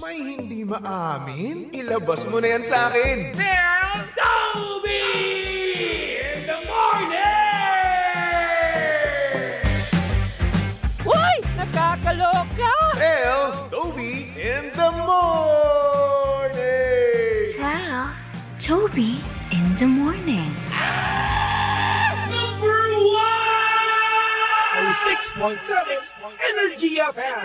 May hindi maamin? Ilabas mo na yan sa akin. Toby in the morning! Uy! Nakakaloka! Toby in the morning! Tell Toby in the morning. Number 1! 6.7 Energy FM!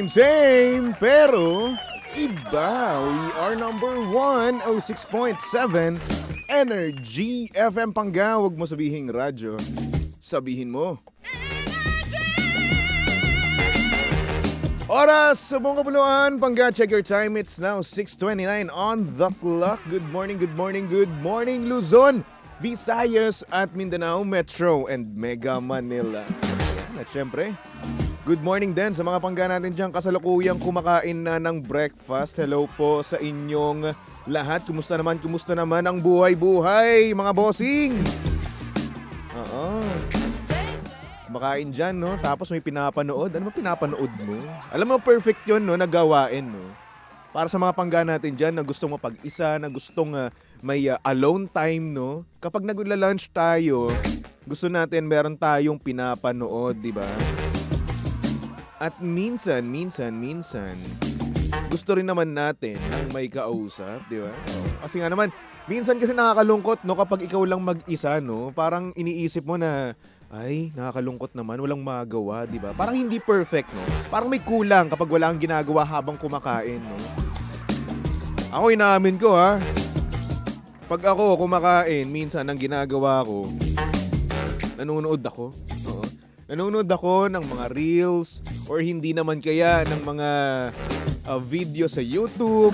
Same, pero iba. We are number 1, 06.7 Energy FM Pangga. Huwag mo sabihin radyo. Sabihin mo. Oras sa buong kapuluan. Pangga, check your time. It's now 6:29 on the clock. Good morning, Luzon, Visayas at Mindanao Metro and Mega Manila. At syempre, good morning din sa mga pangga natin dyan kasalukuyang kumakain na ng breakfast. Hello po sa inyong lahat. Kumusta naman ang buhay-buhay, mga bossing? Oo. Kumakain dyan, no? Tapos may pinapanood. Ano ba pinapanood mo? Alam mo, perfect yun, no? Nagawain, no? Para sa mga pangga natin dyan na gustong mapag-isa, na gustong may alone time, no? Kapag nagla-lunch tayo, gusto natin meron tayong pinapanood, di ba? At minsan, gusto rin naman natin ng may kausap, di ba? Kasi nga naman, minsan kasi nakakalungkot, no? Kapag ikaw lang mag-isa, no? Parang iniisip mo na, ay, nakakalungkot naman, walang magawa, di ba? Parang hindi perfect, no? Parang may kulang kapag wala kang ginagawa habang kumakain, no? Ako, inaamin ko, ha? Pag ako kumakain, minsan ang ginagawa ko, nanonood ako. Oo. Nanonood ako ng mga reels or hindi naman kaya ng mga video sa YouTube.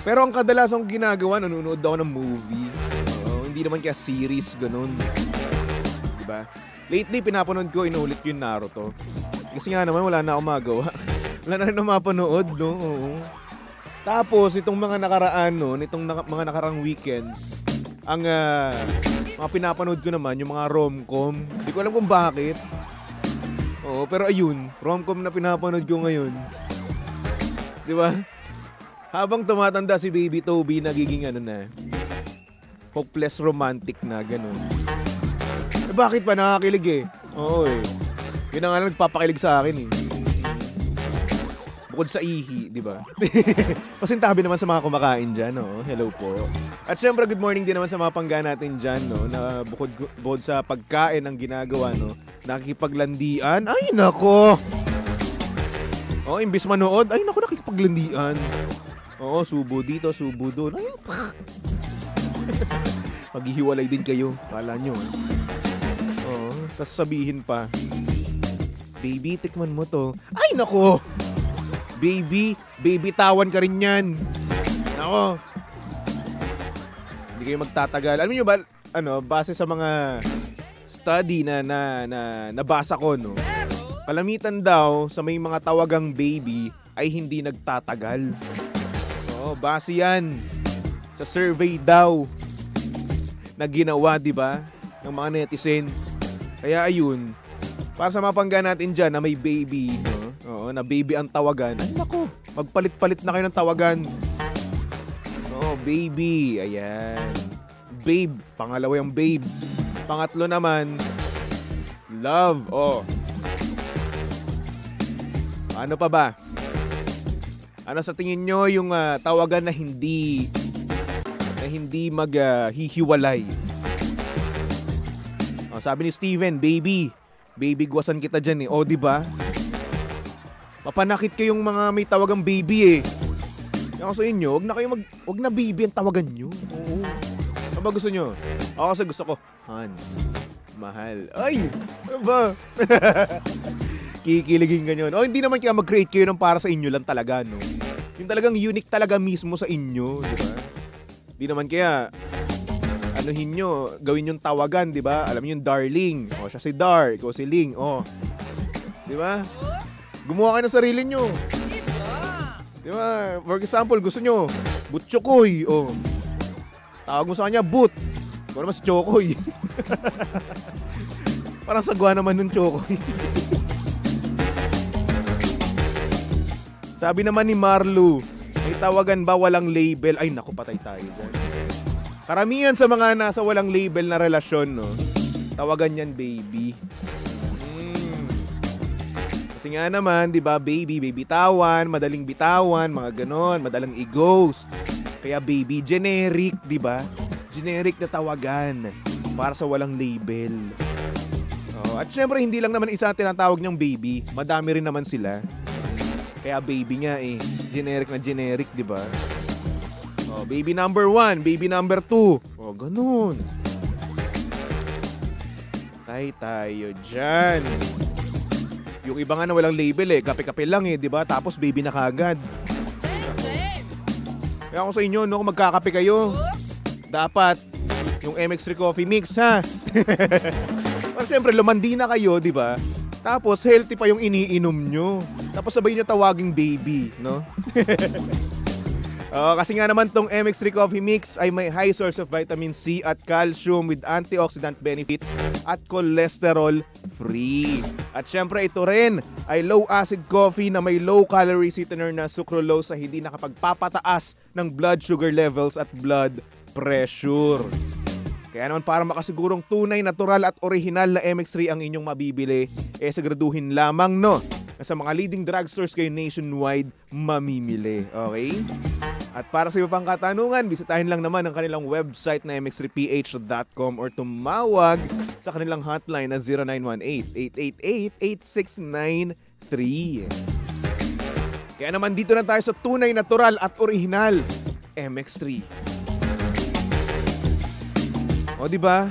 Pero ang kadalasang ginagawa, nanonood ako ng movie. Oo. Hindi naman kaya series, ganun. Diba? Lately, pinapanood ko, inulit yung Naruto. Kasi nga naman, wala na akong magawa. Wala na rin na mapanood, no? Oo. Tapos, itong mga nakaraan, no? Itong mga nakarang weekends, ang mga pinapanood ko naman, yung mga rom-com. Hindi ko alam kung bakit. Oo, pero ayun, rom-com na pinapanood ko ngayon. Di ba? Habang tumatanda si Baby Toby, nagiging hopeless romantic na, ganun. Eh, bakit pa nakakilig eh? Oo eh. Yun ang nagpapakilig sa akin eh. Bukod sa ihi, di ba? Pasintabi naman sa mga kumakain dyan, no? Hello po. At syempre, good morning din naman sa mga pangga natin dyan, no? Na bukod sa pagkain ang ginagawa, no? Nakikipaglandian. Ay, nako! Oh, imbis manood, ay, nako, nakikipaglandian. Oo, subo dito, subo doon. Ay, maghihiwalay din kayo. Kala nyo, Oo, tas sabihin pa, baby, tikman mo to. Ay, nako! Baby, tawan ka rin yan. Nako. Hindi kayo magtatagal. Alam niyo ba, base sa mga study na nabasa ko, no? Palamitan daw sa may mga tawagang baby ay hindi nagtatagal. Oo, base yan sa survey daw na ginawa, di ba, ng mga netizen. Kaya ayun, para sa mga pangga natin dyan na may baby, no? Oo, na baby ang tawagan. Ay, naku, magpalit-palit na kayo ng tawagan. Oo, baby. Ayan. Babe. Pangalawa yung babe. Pangatlo naman, love. Oh. Ano pa ba? Ano sa tingin nyo yung tawagan na hindi maghihiwalay? Sabi ni Steven, baby. Baby, gwasan kita dyan eh. O, diba? Mapanakit kayong mga may tawagang baby eh. Ako sa inyo, wag na baby ang tawagan nyo. Oo. Ano ba gusto nyo? Ako kasi gusto ko, Han, mahal. Ay, ano ba? Kikiligin ganyan. O, hindi naman kaya mag-create kayo ng para sa inyo lang talaga, no? Yung talagang unique talaga mismo sa inyo, di ba? Hindi naman kaya anuhin nyo, gawin yung tawagan, di ba? Alam niyo yung darling. O, siya si Dar, ikaw si Ling. O, di ba? Gumawa kayo ng sarili nyo. Di ba? For example, gusto nyo, Butchokoy. O, tawag mo sa kanya, But. Ikaw naman si Chokoy. Parang sagwa naman nun, Chokoy. Sabi naman ni Marlu, may tawagan ba walang label? Ay, naku, patay tayo dyan. Karamihan sa mga nasa walang label na relasyon, no? Tawagan yan, baby. Kasi nga naman, di ba, baby bitawan, madaling bitawan, mga ganon, madaling i-ghost. Kaya baby, generic, di ba? Generic na tawagan para sa walang label. Oh, at syempre, hindi lang naman isa tinatawag niyang baby. Madami rin naman sila. Kaya baby nga eh. Generic na generic, di ba? Oh, baby number 1, baby number 2. Oh, ganun. Tay tayo dyan. Yung iba nga na walang label eh. Kape-kape lang eh, di ba? Tapos baby na kagad. Kaya ako sa inyo, no, kung magkakape kayo, dapat yung MX3 Coffee Mix, ha? Pero syempre, lumandi na kayo, di ba? Tapos, healthy pa yung iniinom nyo. Tapos sabay nyo tawaging baby, no? Kasi nga naman tong MX3 Coffee Mix ay may high source of vitamin C at calcium with antioxidant benefits at cholesterol free. At syempre ito rin ay low acid coffee na may low calorie sweetener na sucralose sa hindi nakapagpapataas ng blood sugar levels at blood pressure. Kaya naman para makasigurong tunay, natural at original na MX3 ang inyong mabibili, siguraduhin lamang, no, na sa mga leading drugstores kayo nationwide mamimili. Okay? At para sa iba pang katanungan, bisitahin lang naman ang kanilang website na mx3ph.com or tumawag sa kanilang hotline na 0918-888-8693. Kaya naman dito na tayo sa tunay, natural at original MX3. O, di ba?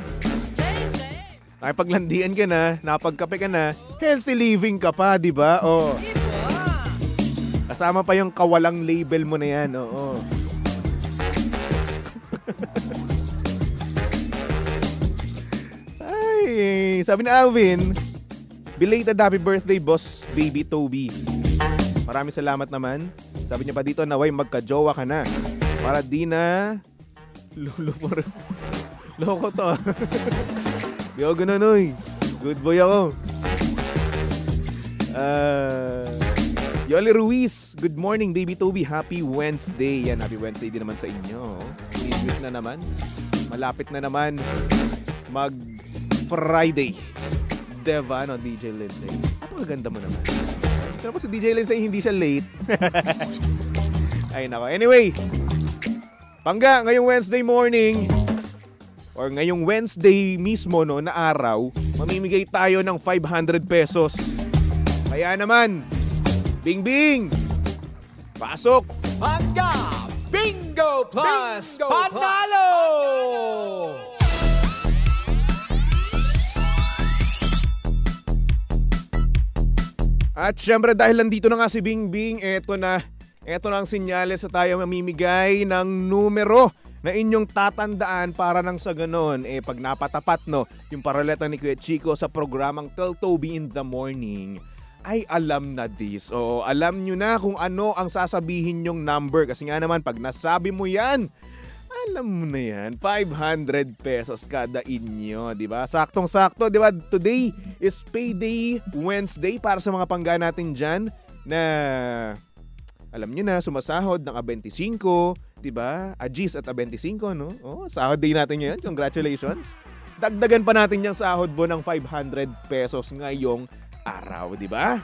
Nakipaglandian ka na, napagkape ka na, healthy living ka pa, di ba? O. Kasama pa yung kawalang label mo na yan, oo. Ay, sabi ni Alvin, belated happy birthday, boss baby Toby. Maraming salamat naman. Sabi niya pa dito, naway magka-jowa ka na. Para di na lulupor. Loko to. Di ako ganun, oy. Good boy ako. Yoli Ruiz, good morning, baby Toby. Happy Wednesday. Yan, happy Wednesday din naman sa inyo. Midweek na naman. Malapit na naman mag-Friday. Deva, no, DJ Lindsay. Napakaganda mo naman. Tapos si DJ Lindsay, hindi siya late. Ay, nako. Anyway, Pangga, ngayong Wednesday morning, or ngayong Wednesday mismo, no, na araw, mamimigay tayo ng 500 pesos. Kaya naman, Bing Bing! Pasok! Pangga Bingo Plus Bingo Panalo! At syempre dahil nandito na nga si Bing Bing, eto na ang sinyales sa tayo mamimigay ng numero na inyong tatandaan para nang sa ganon, pag napatapat, no, yung paraleta ni Kuya Chico sa programang Tell Toby in the Morning, ay alam na this. O alam nyo na kung ano ang sasabihin nyong number. Kasi nga naman, pag nasabi mo yan, alam mo na yan, 500 pesos kada inyo, di ba? Saktong-sakto, di ba? Today is Payday Wednesday para sa mga pangga natin dyan na alam nyo na, sumasahod ng A25, di ba? Ajis at A25, no? Oh, sahod day natin ngayon. Congratulations. Dagdagan pa natin yung sahod mo ng 500 pesos ngayong araw, di ba?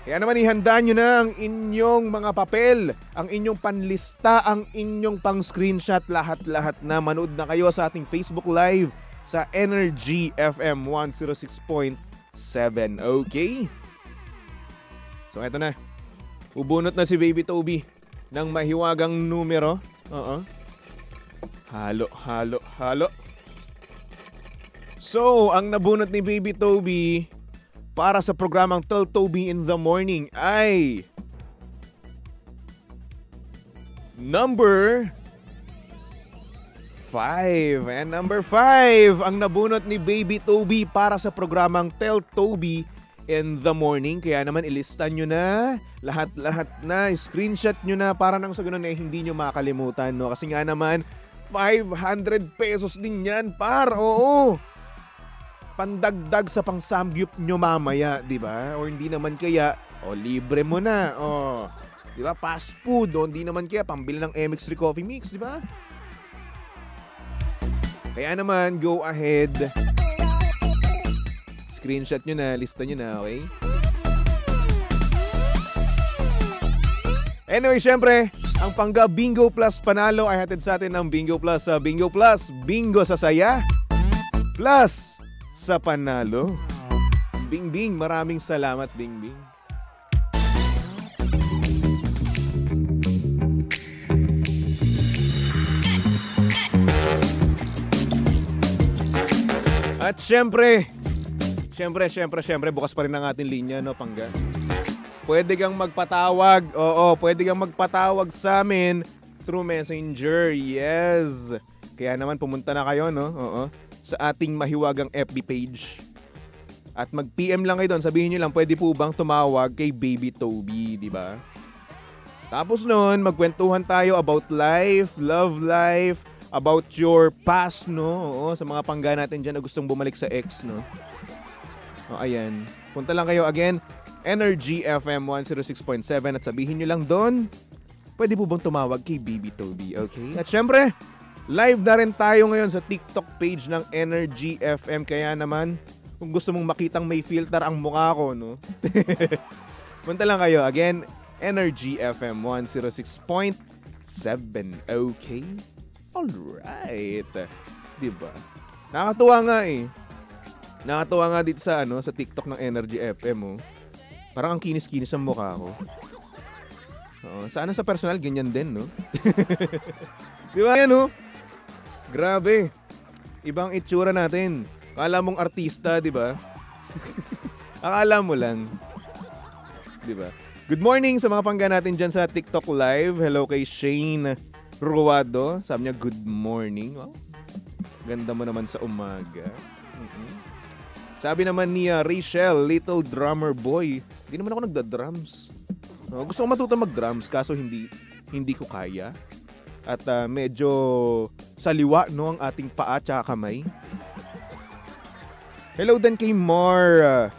Kaya naman ihanda nyo na ang inyong mga papel, ang inyong panlista, ang inyong pang-screenshot, lahat-lahat na. Manood na kayo sa ating Facebook Live sa Energy FM 106.7, okay? So eto na. Ubunot na si Baby Toby ng mahiwagang numero. Halo. So, ang nabunot ni Baby Toby para sa programang Tell Toby in the Morning ay number 5. And number 5, ang nabunot ni Baby Toby para sa programang Tell Toby in the Morning. Kaya naman ilista nyo na, lahat-lahat na, screenshot nyo na para nang sa ganun hindi nyo makalimutan. No? Kasi nga naman, 500 pesos din yan, par. Oo. Pandagdag sa pangsamgyup nyo mamaya, di ba? Or hindi naman kaya, libre mo na. Di ba? Fast food, hindi naman kaya pambili ng MX3 Coffee Mix, di ba? Kaya naman, go ahead. Screenshot nyo na, lista nyo na, okay? Anyway, syempre, ang Pangga Bingo Plus panalo ay hatid sa atin ng Bingo Plus. Bingo Plus, bingo sa saya, plus sa panalo. Bing Bing, maraming salamat, Bing Bing. At syempre, bukas pa rin ang ating linya, no, Pangga? Pwede kang magpatawag. Pwede kang magpatawag sa amin through Messenger. Yes. Kaya naman pumunta na kayo, no? Sa ating mahiwagang FB page. At mag-PM lang kayo doon. Sabihin nyo lang, pwede po bang tumawag kay Baby Toby, di ba? Tapos noon, magkwentuhan tayo about life, love life, about your past, no? Sa mga pangga natin dyan na gustong bumalik sa ex, no? Ayan. Punta lang kayo again, Energy FM 106.7 at sabihin nyo lang doon, pwede po bang tumawag kay Baby Toby, okay? At syempre, live na rin tayo ngayon sa TikTok page ng Energy FM. Kaya naman, kung gusto mong makitang may filter ang mukha ko, no? Punta lang kayo again, Energy FM 106.7, okay? Alright. Diba? Nakakatuwa nga eh. Nakakatuwa nga dito sa sa TikTok ng Energy FM, oh. Parang ang kinis-kinis ang mukha ko. Sana sa personal ganyan din, no? Diba yan, oh? Grabe. Ibang itsura natin. Akala mong artista, diba? Akala mo lang. Diba? Good morning sa mga pangga natin dyan sa TikTok Live. Hello kay Shane Ruado, sabi niya good morning. Ganda mo naman sa umaga. Sabi naman ni Rachel, Little Drummer Boy, hindi naman ako nagda-drums. Gusto ko matuto mag-drums kaso hindi ko kaya. At medyo saliwa, no, ang ating paa at kamay. Hello din kay Mar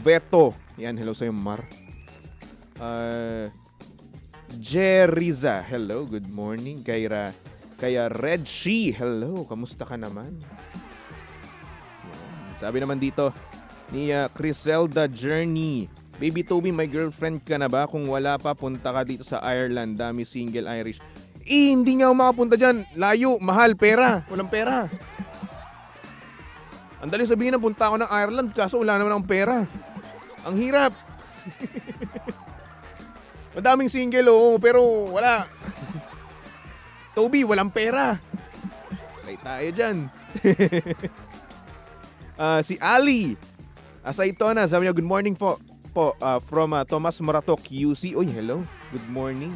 Veto. Yan, hello sa'yo, Mar. Jeriza, hello, good morning. Kaya Red She, hello, kamusta ka naman? Sabi naman dito ni Criselda Journey, Baby Toby, my girlfriend ka na ba? Kung wala pa, punta ka dito sa Ireland. Dami single Irish. Hindi nga ako makapunta dyan. Layo, mahal, pera. Walang pera. Ang dali sabihin na punta ako ng Ireland kaso wala naman akong pera. Ang hirap. Madaming single, pero wala. Toby, walang pera. Try tayo dyan. Si Ali. Asay to na, sabi niya, good morning po from Tomas Morato, QC. Uy, hello. Good morning.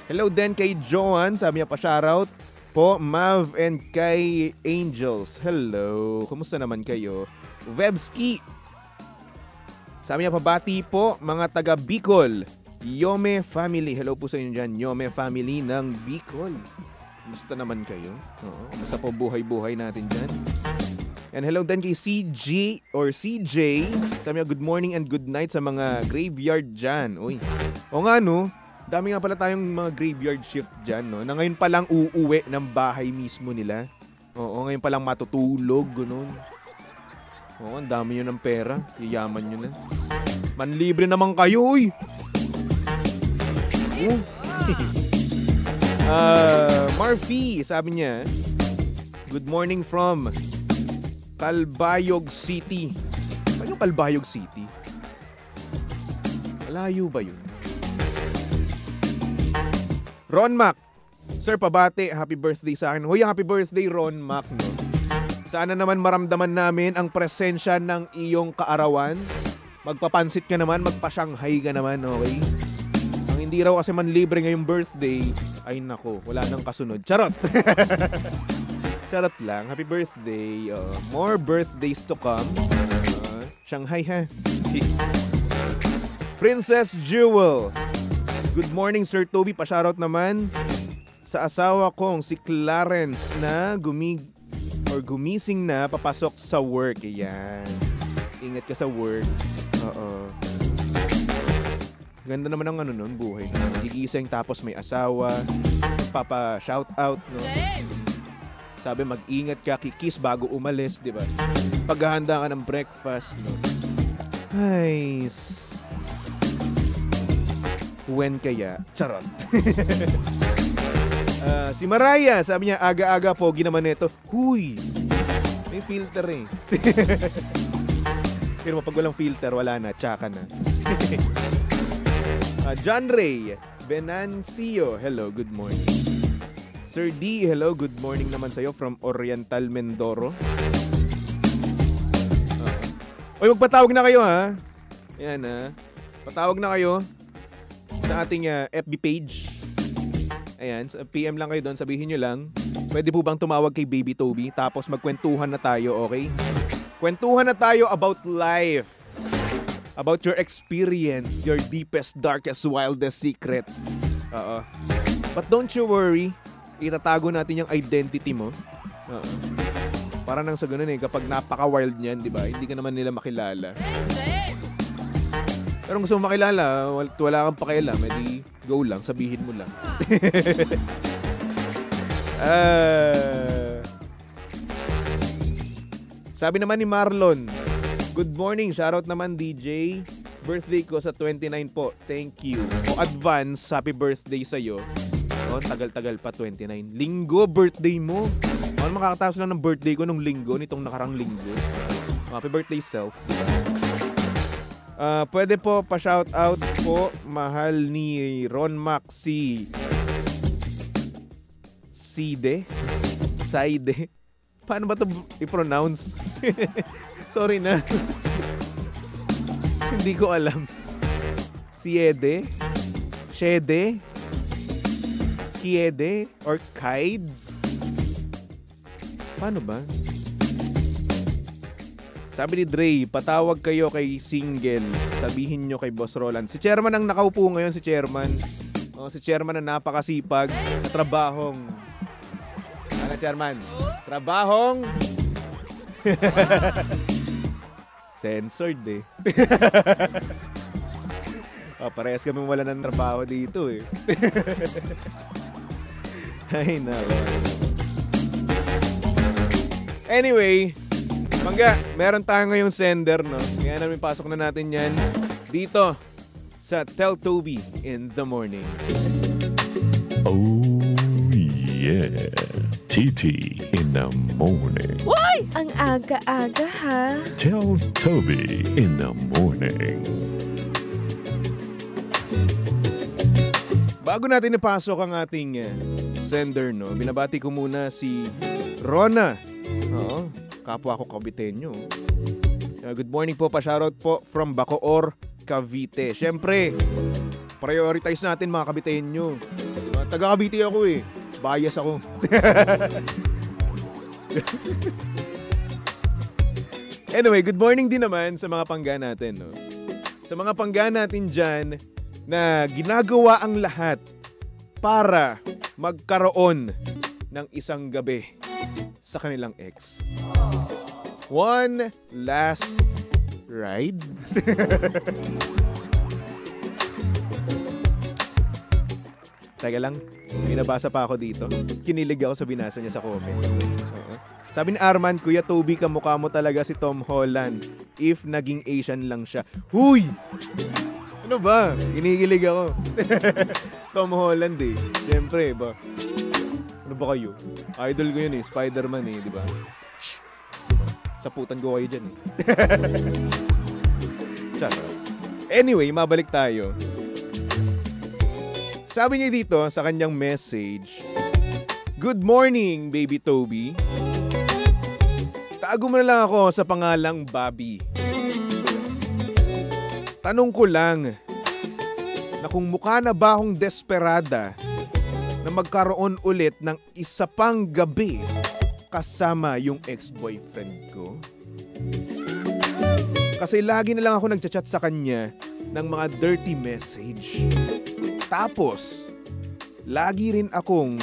Hello din kay Joan, sabi niya pa-shoutout po, Mav and kay Angels. Hello. Kumusta naman kayo? Webski. Sabi niya, pabati po mga taga Bicol. Yome family. Hello po sa inyo dyan. Yome family ng Bicol. Kumusta naman kayo? Kumusta po buhay-buhay natin dyan? And hello din kay CJ. Sabi niya, good morning and good night sa mga graveyard dyan. Uy. O nga, no? Dami nga pala tayong mga graveyard shift dyan, no? Na ngayon palang uuwi ng bahay mismo nila. Oo, ngayon palang matutulog, gano'n. Oo, ang dami nyo ng pera. Yayaman nyo na. Manlibre naman kayo, uy! Murphy, sabi niya, good morning from Calbayog City. Ano yung Calbayog City? Malayo ba yun? Ron Mac, sir, pabati, happy birthday sa akin. Hoy, happy birthday, Ron Mac, no? Sana naman maramdaman namin ang presensya ng iyong kaarawan. Magpapansit ka naman, magpa-Shanghai ka naman, okay? Hindi raw kasi man libre ngayong birthday, ay nako, wala nang kasunod. Charot! Charot lang. Happy birthday. More birthdays to come. Shanghai ha. Princess Jewel. Good morning, Sir Toby. Pa-shoutout naman sa asawa kong si Clarence na gumising na papasok sa work. Ayan. Ingat ka sa work. Oo. Ganda naman ang buhay. Gigising tapos may asawa. Papa-shoutout, no? Sabi, mag-ingat ka, kikis bago umalis, di ba? Paghahanda ka ng breakfast, no? Ay, when kaya? Charot. Si Mariah, sabi niya, aga-aga, pogi naman ito. Huy! May filter eh. Pero pag walang filter, wala na. Tsaka na. John Ray Benancio, hello, good morning. Sir D, hello, good morning naman sa'yo from Oriental Mindoro. Oy, magpatawag na kayo ha. Ayan ha. Patawag na kayo sa ating FB page. Ayan, PM lang kayo doon, sabihin nyo lang. Pwede po bang tumawag kay Baby Toby? Tapos magkwentuhan na tayo, okay? Kwentuhan na tayo about life. About your experience, your deepest, darkest, wildest secret. But don't you worry. Itatago natin yung identity mo. Para nang sa ganun kapag napaka-wild niyan, di ba? Hindi ka naman nila makilala. Pero kung gusto mo makilala, wala kang pakialam, edi go lang, sabihin mo lang. Sabi naman ni Marlon, good morning, shoutout naman DJ. Birthday ko sa 29 po, thank you. O advance, happy birthday sa'yo. Tagal-tagal pa, 29. Linggo, birthday mo. Makakatapos lang ng birthday ko nung linggo, nitong nakarang linggo. Happy birthday self. Pwede po pa-shoutout po, mahal ni Ron Maxi Side. Paano ba ito i-pronounce? Sorry na. Hindi ko alam. Siede? Shede? Kiede? Or Kaid? Paano ba? Sabi ni Dre, patawag kayo kay Single. Sabihin nyo kay Boss Roland. Si Chairman ang nakaupo ngayon, si Chairman. Si Chairman na napakasipag na trabahong. Ano, Chairman? Trabahong censored eh. Parehas kami wala ng trabaho dito eh. Ay, nako. Anyway, Mangga, meron tayo ngayong sender, no? Kaya namin pasok na natin yan dito sa Tell Toby in the Morning. Oh, yeah. TT in the morning. Why? Ang aga-aga ha. Tell Toby in the morning. Bago natin ipasok ang ating sender, no? Binabati ko muna si Rona. Oo, kapwa ko Caviteño. Good morning po, pa-shoutout po from Bacoor, Cavite. Siyempre, prioritize natin mga Caviteño. Taga Cavite ako eh. Bias ako. Anyway, good morning din naman sa mga pangga natin, no? Sa mga pangga natin dyan na ginagawa ang lahat para magkaroon ng isang gabi sa kanilang ex. One last ride. Teka lang, may nabasa pa ako dito. Kinilig ako sa binasa niya sa comment. Sabi ni Arman, Kuya Toby, kamukha mo talaga si Tom Holland if naging Asian lang siya. Huy! Ano ba? Kinikilig ako. Tom Holland eh. Siyempre ba? Ano ba kayo? Idol ko yun eh. Spider-Man eh, di ba? Saputan ko kayo dyan eh. Anyway, mabalik tayo. Sabi niya dito sa kanyang message, good morning, Baby Toby. Tago mo na lang ako sa pangalang Bobby. Tanong ko lang na kung mukha na ba akong desperada na magkaroon ulit ng isa pang gabi kasama yung ex-boyfriend ko. Kasi lagi na lang ako nagchat-chat sa kanya ng mga dirty message. Tapos, lagi rin akong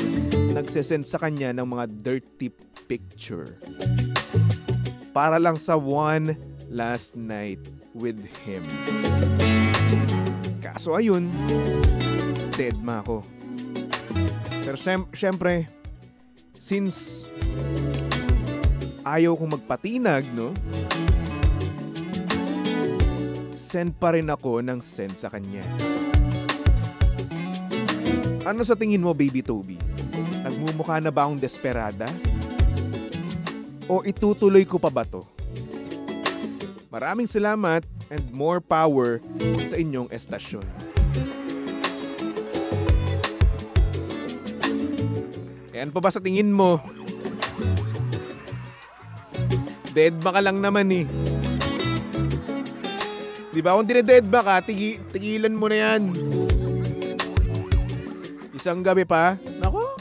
nagsesend sa kanya ng mga dirty picture. Para lang sa one last night with him. Kaso ayun, deadma ako. Pero syempre, since ayaw kong magpatinag, no? Send pa rin ako ng send sa kanya. Ano sa tingin mo, Baby Toby? Nagmumukha na ba akong desperada? O itutuloy ko pa ba to? Maraming salamat and more power sa inyong estasyon. Yan pa ba sa tingin mo? Dead ba ka lang naman eh. Di ba kung dineded ba ka, tigilan mo na yan. Isang gabi pa? Nako.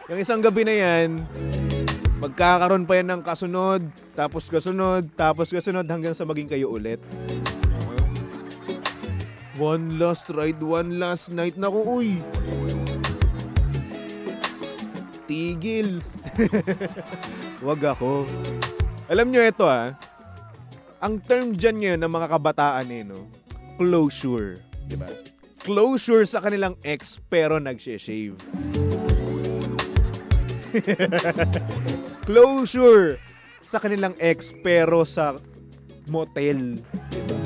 Yung isang gabi na yan, magkakaroon pa yan ng kasunod, tapos kasunod, hanggang sa maging kayo ulit. One last ride, one last night. Naku, uy. Tigil. Wag ako. Alam nyo ito ang term dyan ngayon ng mga kabataan no? Closure. Diba? Closure sa kanilang ex pero nagshe-shave. Closure sa kanilang ex pero sa motel. Diba?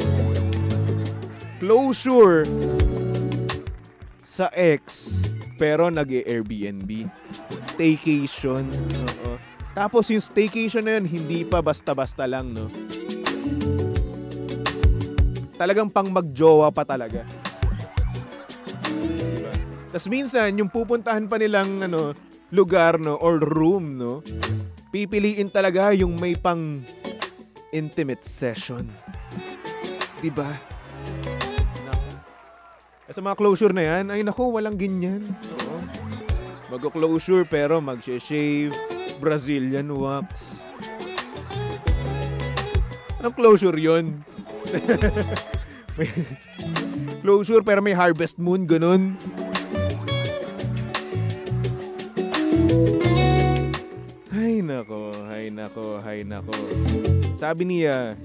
Closure sa ex pero nag-Airbnb. Staycation. Oo. Tapos yung staycation na yun, hindi pa basta-basta lang, no? Talagang pang magjowa pa talaga. Diba? Tapos minsan, yung pupuntahan pa nilang lugar, no, or room, no, pipiliin talaga yung may pang intimate session. Diba? Sa mga closure na yan, ay naku, walang ganyan. Oo. Mag-closure pero mag-shave, Brazilian wax. Anong closure yun? Closure pero may harvest moon, ganun. Ay nako. Sabi niya,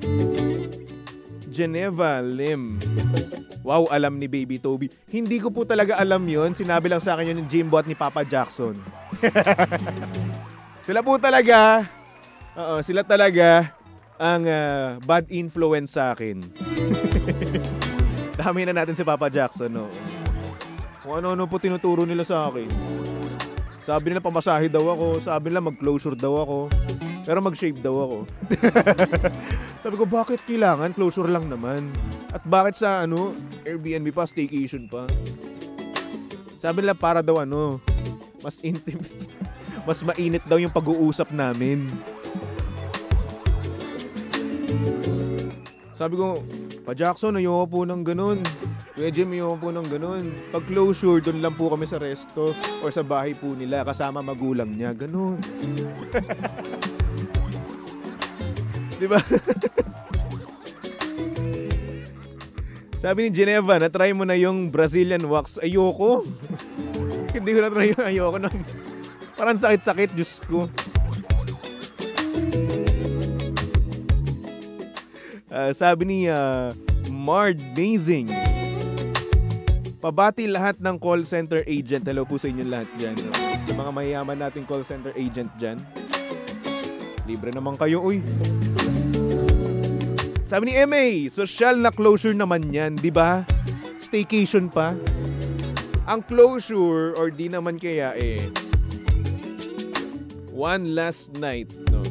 Geneva Lim. Wow, alam ni Baby Toby. Hindi ko po talaga alam yon. Sinabi lang sa akin yun ng Jimbo at ni Papa Jackson. Sila po talaga, sila talaga ang bad influence sa akin. Dami na natin si Papa Jackson, no? Kung ano-ano po tinuturo nila sa akin. Sabi nila pamasahe daw ako, sabi nila mag-closure daw ako, pero mag-shave daw ako. Sabi ko, bakit kailangan? Closure lang naman. At bakit sa Airbnb pa, staycation pa? Sabi nila para daw mas intimate, mas mainit daw yung pag-uusap namin. Sabi ko, Pa Jackson, ayoko po ng ganun. Kuya Jim, ayoko po ng ganun. Pag closure, doon lang po kami sa resto or sa bahay po nila kasama magulang niya. Ganun. Diba? Sabi ni Geneva, na-try mo na yung Brazilian wax. Ayoko. Hindi ko na-try yung ayoko nun. Parang sakit-sakit, Diyos ko. Sabi ni Mard Amazing. Pabati lahat ng call center agent. Hello po sa inyo lahat dyan. Sa mga mayayaman nating call center agent dyan. Libre naman kayo, uy. Sabi ni MA, social na closure naman yan, di ba? Staycation pa. Ang closure, or di naman kaya one last night, no?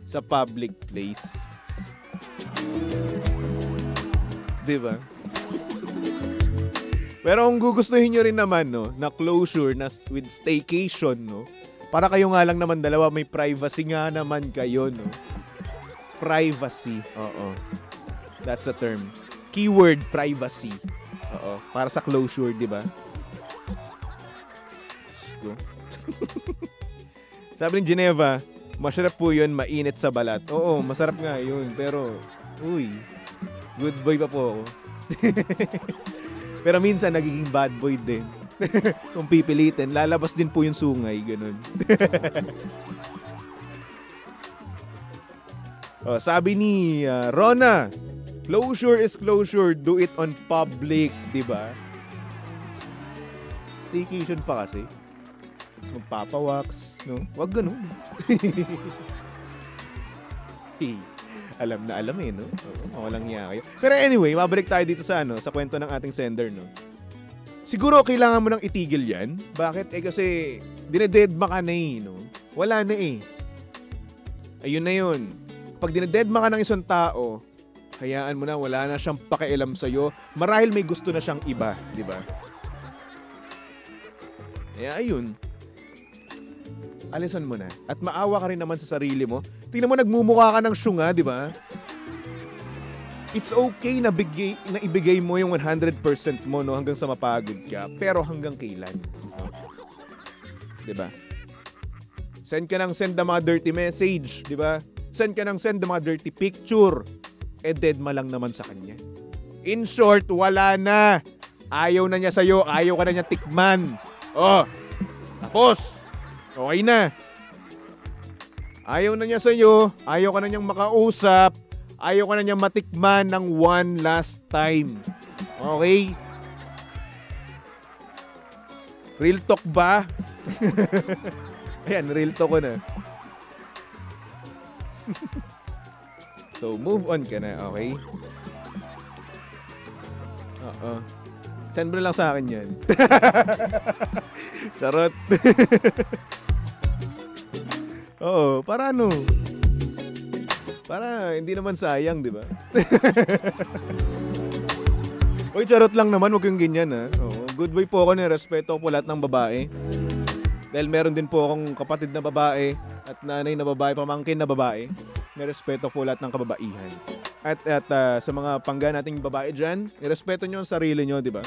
Sa public place. Di ba? Pero kung gugustuhin nyo rin naman, no, na closure na with staycation, no? Para kayo nga lang naman dalawa, may privacy nga naman kayo, no? Privacy. Oo. That's a term. Keyword, privacy. Oo. Para sa closure, di ba? Sabi ni Geneva, masarap po yun, mainit sa balat. Oo, masarap nga yun. Pero, uy, good boy pa po ako. Pero minsan, nagiging bad boy din. Kung pipilitin, lalabas din po yung sungay. Ganun. Sabi ni Rona, closure is closure, do it on public, di ba? Staycation pa kasi. Magpapawax, no? Wag ganun. Alam na alam no? Walang niya kayo. Pero anyway, mabalik tayo dito sa sa kwento ng ating sender, no? Siguro kailangan mo nang itigil yan. Bakit? Kasi dinededma ka na no? Wala na Ayun na yun. Pag dinededma ka ng isang tao, hayaan mo na, wala na siyang pakialam sa'yo. Marahil may gusto na siyang iba, di ba? Kaya ayun. Alisan mo na. At maawa ka rin naman sa sarili mo. Tingnan mo, nagmumukha ka ng syunga, di ba? It's okay na ibigay mo yung 100% mo, no, hanggang sa mapagod ka. Pero hanggang kailan? No? Di ba? Send ng mga dirty message, di ba? Send ng mga dirty picture. Deadma lang naman sa kanya. In short, wala na. Ayaw na niya sa'yo. Ayaw ka na niya tikman. Tapos. Okay na. Ayaw na niya sa'yo. Ayaw ka na niyang makausap. Ayaw ka na niyang matikman ng one last time. Okay? Real talk ba? Ayan, real talk ko na. So, move on ka na, okay? Send mo na lang sa akin yan. Charot. Oo, para ano? Para hindi naman sayang, di ba? Uy, charot lang naman, huwag yung ganyan, ha? Oo, good boy po ako, respeto ko po lahat ng babae. Dahil meron din po akong kapatid na babae at nanay na babae, pamangkin na babae. Respeto po lahat ng kababaihan. At sa mga pangga nating babae dyan, irespeto nyo ang sarili nyo, di ba?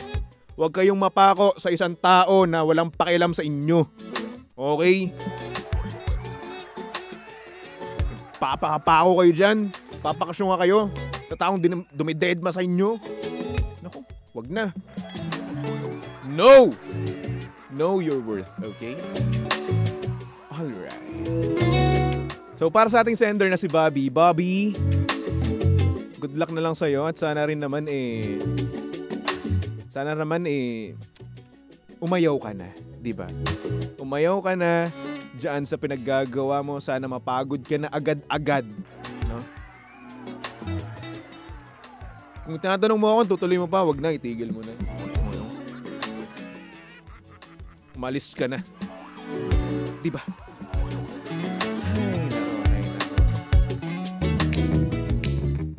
Huwag kayong mapako sa isang tao na walang pakialam sa inyo. Okay? Papakapako kayo dyan. Papakasyunga kayo sa taong dumidedma sa inyo. Naku, wag na. No! Know your worth, okay? Alright. So, para sa ating sender na si Bobby, good luck na lang sa'yo at sana naman umayaw ka na, di ba? Umayaw ka na diyan sa pinaggagawa mo, sana mapagod ka na agad-agad, no? Kung tinatanong mo ako, tutuloy mo pa, wag na, itigil mo na. Umalis ka na. Di ba? Ay, nako.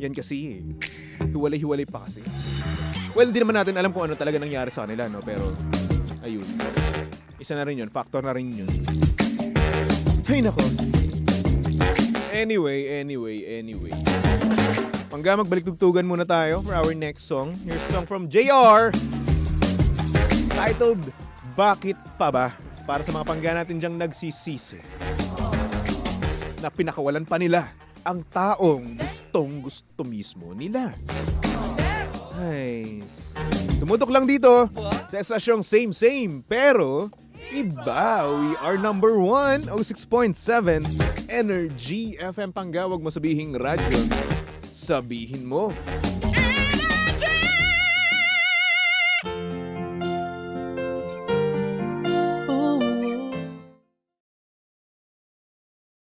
Yan kasi hiwalay-hiwalay pa kasi. Well, di naman natin alam kung ano talaga nangyari sa kanila, no? Pero, ayun. Isa na rin yun. Factor na rin yun. Ay, nako. Anyway. Pangga, magbalik-tugtugan muna tayo for our next song. Here's a song from JR. Titled, Bakit Pa Ba? Para sa mga pangga natin dyang nagsisisi. Na pinakawalan pa nila ang taong gustong-gusto mismo nila. Nice. Tumutok lang dito sa estasyong same, pero iba. We are number 1, 06.7 Energy FM Pangga. Huwag mo sabihing radyo. Sabihin mo.